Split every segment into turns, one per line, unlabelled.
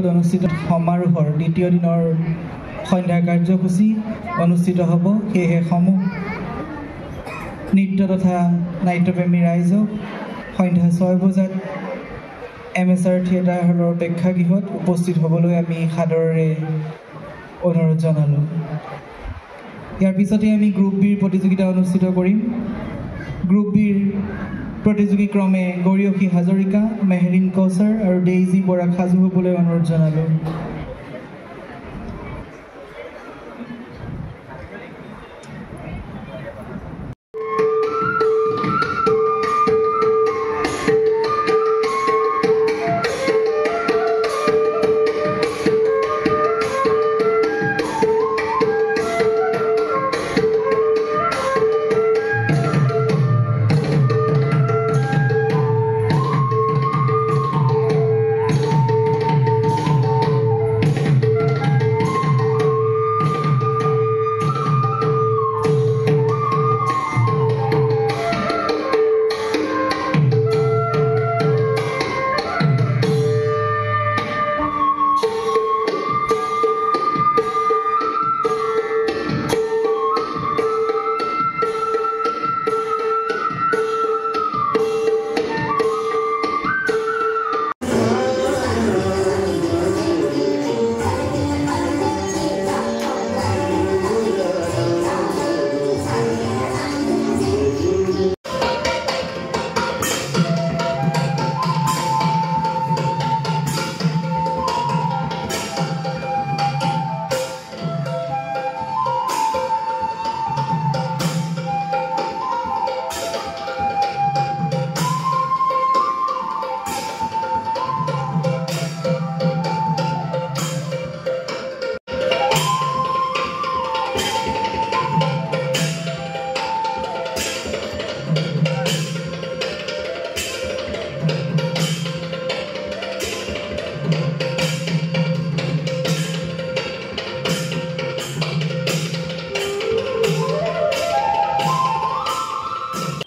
গৃহত অনুষ্ঠিত সমাৰোহৰ দ্বিতীয় দিনৰ সন্ধ্যা কাৰ্যসূচী অনুষ্ঠিত হ'ব। সেয়েহে সমূহ নৃত্য তথা নাট্যপ্ৰেমী ৰাইজক সন্ধ্যা 6 বজাত MSR থিয়েটাৰ হলৰ প্ৰেক্ষাগৃহত উপস্থিত হ'বলৈ আমি সাদৰেৰে অনুৰোধ জনালোঁ। ইয়াৰ পিছতে আমি গ্ৰুপ বিৰ প্ৰতিযোগিতা অনুষ্ঠিত কৰিম। গ্ৰুপ বিৰ প্ৰতিযোগী ক্ৰমে গৰিয়সী হাজৰিকা, মেহৰিন কৌচাৰ আৰু ডেইজি বৰাক সাজু হ'বলৈ অনুৰোধ জনালোঁ।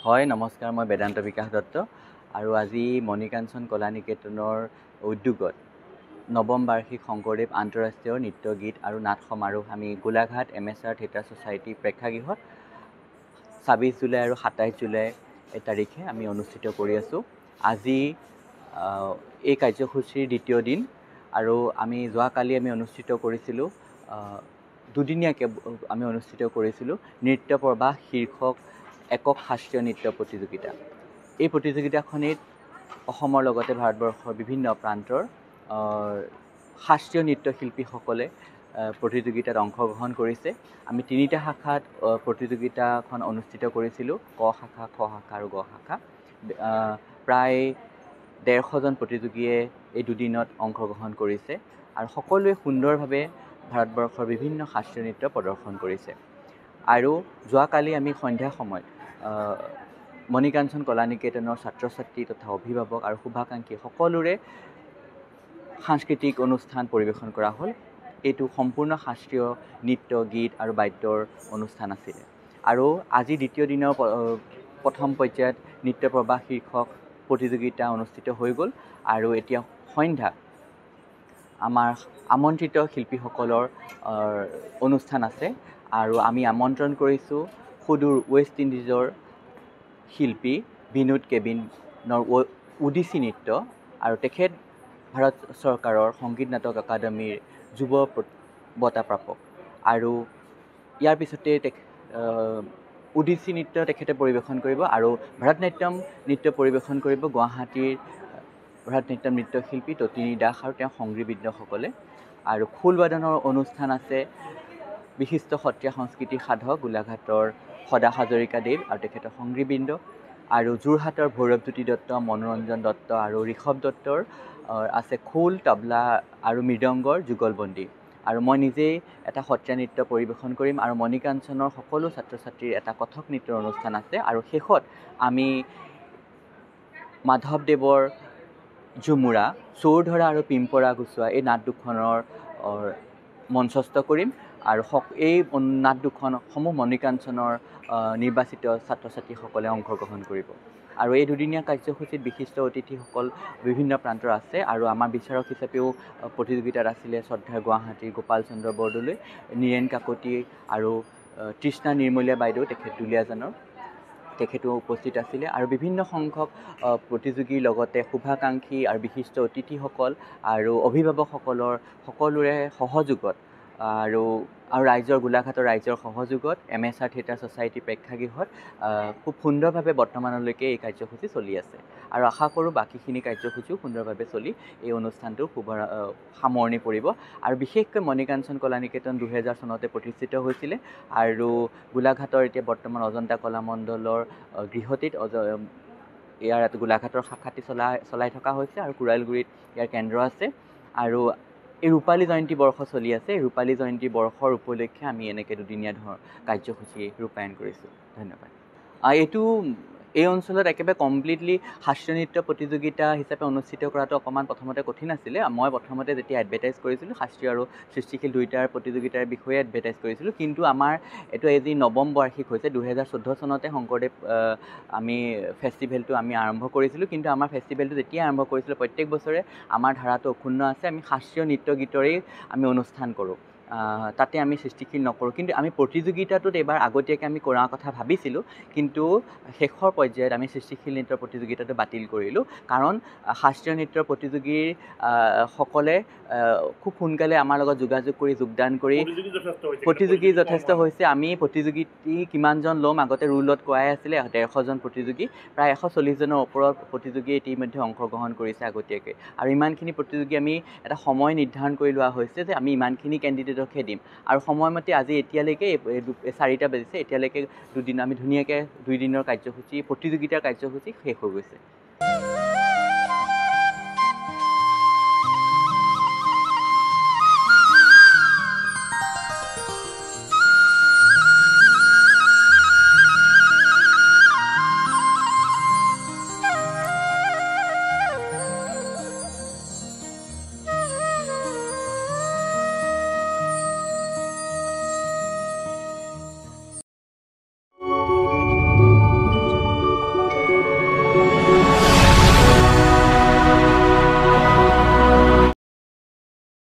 হয়, নমস্কাৰ। মই বেদান্ত বিকাশ দত্ত আৰু আজি মণিকাঞ্চন কলা নিকেতনৰ উদ্যোগত নৱম বাৰ্ষিক শংকৰদেৱ আন্তঃৰাষ্ট্ৰীয় নৃত্য গীত আৰু নাট সমাৰোহ আমি গোলাঘাট MSR থিয়েটাৰ ছ'চাইটি প্ৰেক্ষাগৃহত 26 জুলাই আৰু 27 জুলাই তাৰিখে আমি অনুষ্ঠিত কৰি আছোঁ। আজি এই কাৰ্যসূচীৰ দ্বিতীয় দিন আৰু আমি যোৱাকালি আমি অনুষ্ঠিত কৰিছিলোঁ দুদিনীয়াকৈ আমি অনুষ্ঠিত কৰিছিলোঁ নৃত্য প্ৰবাহ শীৰ্ষক একক শাস্ত্ৰীয় নৃত্য প্ৰতিযোগিতা। এই প্ৰতিযোগিতাখনিত অসমৰ লগতে ভাৰতবৰ্ষৰ বিভিন্ন প্ৰান্তৰ শাস্ত্ৰীয় নৃত্যশিল্পীসকলে প্ৰতিযোগিতাত অংশগ্ৰহণ কৰিছে। আমি 3টা শাখাত প্ৰতিযোগিতাখন অনুষ্ঠিত কৰিছিলোঁ, ক শাখা, খ শাখা আৰু গ শাখা। প্ৰায় 150জন প্ৰতিযোগীয়ে এই দুদিনত অংশগ্ৰহণ কৰিছে আৰু সকলোৱে সুন্দৰভাৱে ভাৰতবৰ্ষৰ বিভিন্ন শাস্ত্ৰীয় নৃত্য প্ৰদৰ্শন কৰিছে। আৰু যোৱাকালি আমি সন্ধ্যা সময়ত মণিকাঞ্চন কলা নিকেতনৰ ছাত্ৰ ছাত্ৰী তথা অভিভাৱক আৰু শুভাকাংক্ষী সকলোৰে সাংস্কৃতিক অনুষ্ঠান পৰিৱেশন কৰা হ'ল। এইটো সম্পূৰ্ণ শাস্ত্ৰীয় নৃত্য, গীত আৰু বাদ্যৰ অনুষ্ঠান আছিলে। আৰু আজি দ্বিতীয় দিনৰ প্ৰথম পৰ্যায়ত নৃত্য প্ৰবাহ শীৰ্ষক প্ৰতিযোগিতা অনুষ্ঠিত হৈ গ'ল আৰু এতিয়া সন্ধ্যা আমাৰ আমন্ত্ৰিত শিল্পীসকলৰ অনুষ্ঠান আছে আৰু আমি আমন্ত্ৰণ কৰিছোঁ সুদূৰ ৱেষ্ট ইণ্ডিজৰ শিল্পী বিনোদ কেবিনৰ ওডিচি নৃত্য আৰু তেখেত ভাৰত চৰকাৰৰ সংগীত নাটক একাডেমীৰ যুৱ বঁটা প্ৰাপক। আৰু ইয়াৰ পিছতে ওডিচি নৃত্য তেখেতে পৰিৱেশন কৰিব আৰু ভাৰতনাট্যম নৃত্য পৰিৱেশন কৰিব গুৱাহাটীৰ ভাৰতনাট্যম নৃত্যশিল্পী তটিনী দাস আৰু তেওঁৰ সংগীবৃন্দসকলে। আৰু খোলবাদনৰ অনুষ্ঠান আছে বিশিষ্ট সত্ৰীয়া সংস্কৃতি সাধক গোলাঘাটৰ সদা হাজৰিকাদেৱ আৰু তেখেতৰ সংগীবৃন্দ, আৰু যোৰহাটৰ ভৈৰৱজ্যোতি দত্ত, মনোৰঞ্জন দত্ত আৰু ঋষভ দত্তৰ আছে খোল, তবলা আৰু মৃদংগৰ যুগলবন্দী। আৰু মই নিজেই এটা সত্ৰীয়া নৃত্য পৰিৱেশন কৰিম আৰু মণিকাঞ্চনৰ সকলো ছাত্ৰ ছাত্ৰীৰ এটা কথক নৃত্যৰ অনুষ্ঠান আছে। আৰু শেষত আমি মাধৱদেৱৰ ঝুমুৰা, চৌৰধৰা আৰু পিম্পৰা গুচোৱা এই নাট দুখনৰ মঞ্চস্থ কৰিম আৰু এই নাট দুখন সমূহ মণিকাঞ্চনৰ নিৰ্বাচিত ছাত্ৰ ছাত্ৰীসকলে অংশগ্ৰহণ কৰিব। আৰু এই দুদিনীয়া কাৰ্যসূচীত বিশিষ্ট অতিথিসকল বিভিন্ন প্ৰান্তৰ আছে আৰু আমাৰ বিচাৰক হিচাপেও প্ৰতিযোগিতাত আছিলে শ্ৰদ্ধাৰ গুৱাহাটীৰ গোপাল চন্দ্ৰ বৰদলৈ, নীৰেণ কাকতি আৰু তৃষ্ণা নিৰ্মলীয়া বাইদেউ তেখেত দুলীয়াজানৰ তেখেতো উপস্থিত আছিলে আৰু বিভিন্ন সংখ্যক প্ৰতিযোগীৰ লগতে শুভাকাংক্ষী আৰু বিশিষ্ট অতিথিসকল আৰু অভিভাৱকসকলৰ সকলোৰে সহযোগত আৰু ৰাইজৰ গোলাঘাটৰ ৰাইজৰ সহযোগত MSR থিয়েটাৰ ছ'চাইটি প্ৰেক্ষাগৃহত খুব সুন্দৰভাৱে বৰ্তমানলৈকে এই কাৰ্যসূচী চলি আছে আৰু আশা কৰোঁ বাকীখিনি কাৰ্যসূচীও সুন্দৰভাৱে চলি এই অনুষ্ঠানটোৰ সামৰণি পৰিব আৰু বিশেষকৈ মণিকাঞ্চন কলা নিকেতন 2000 চনতে প্ৰতিষ্ঠিত হৈছিলে আৰু গোলাঘাটৰ এতিয়া বৰ্তমান অজন্তা কলামণ্ডলৰ গৃহটিত ইয়াৰ গোলাঘাটৰ শাখাটি চলাই থকা হৈছে আৰু কুৰাইলগুৰিত ইয়াৰ কেন্দ্ৰ আছে আৰু এই ৰূপালী জয়ন্তী বৰ্ষ চলি আছে। ৰূপালী জয়ন্তী বৰ্ষৰ উপলক্ষে আমি এনেকৈ দুদিনীয়া কাৰ্যসূচী ৰূপায়ণ কৰিছোঁ। ধন্যবাদ। এইটো এই অঞ্চলত একেবাৰে কমপ্লিটলি হাস্য নৃত্য প্ৰতিযোগিতা হিচাপে অনুষ্ঠিত কৰাটো অকণমান প্ৰথমতে কঠিন আছিলে। মই প্ৰথমতে যেতিয়া এডভাৰটাইজ কৰিছিলোঁ শাস্ত্ৰীয় আৰু সৃষ্টিশীল দুয়োটাৰ প্ৰতিযোগিতাৰ বিষয়ে এডভাৰটাইজ কৰিছিলোঁ, কিন্তু আমাৰ এইটো আজি নৱম বাৰ্ষিক হৈছে। 2014 চনতে শংকৰদেৱ আমি ফেষ্টিভেলটো আমি আৰম্ভ কৰিছিলোঁ, কিন্তু আমাৰ ফেষ্টিভেলটো যেতিয়া আৰম্ভ কৰিছিলোঁ প্ৰত্যেক বছৰে আমাৰ ধাৰাটো অক্ষুণ্ণ আছে। আমি শাস্ত্ৰীয় নৃত্য গীতৰেই আমি অনুষ্ঠান কৰোঁ, তাতে আমি সৃষ্টিশীল নকৰোঁ। কিন্তু আমি প্ৰতিযোগিতাটোত এইবাৰ আগতীয়াকৈ আমি কৰাৰ কথা ভাবিছিলোঁ, কিন্তু শেষৰ পৰ্যায়ত আমি সৃষ্টিশীল নৃত্যৰ প্ৰতিযোগিতাটো বাতিল কৰিলোঁ, কাৰণ শাস্ত্ৰীয় নৃত্যৰ প্ৰতিযোগীৰ সকলে খুব সোনকালে আমাৰ লগত যোগাযোগ কৰি যোগদান কৰি প্ৰতিযোগী যথেষ্ট হৈছে। আমি প্ৰতিযোগী কিমানজন ল'ম আগতে ৰুলত কোৱাই আছিলে 150জন প্ৰতিযোগী, প্ৰায় 140জনৰ ওপৰত প্ৰতিযোগী ইতিমধ্যে অংশগ্ৰহণ কৰিছে আগতীয়াকৈ। আৰু ইমানখিনি প্ৰতিযোগী আমি এটা সময় নিৰ্ধাৰণ কৰি লোৱা হৈছে যে আমি ইমানখিনি কেণ্ডিডেটকহে দিম আৰু সময়মতে আজি এতিয়ালৈকে 4টা বাজিছে, এতিয়ালৈকে আমি ধুনীয়াকৈ 2 দিনৰ কাৰ্যসূচী প্ৰতিযোগিতাৰ কাৰ্যসূচী শেষ হৈ গৈছে।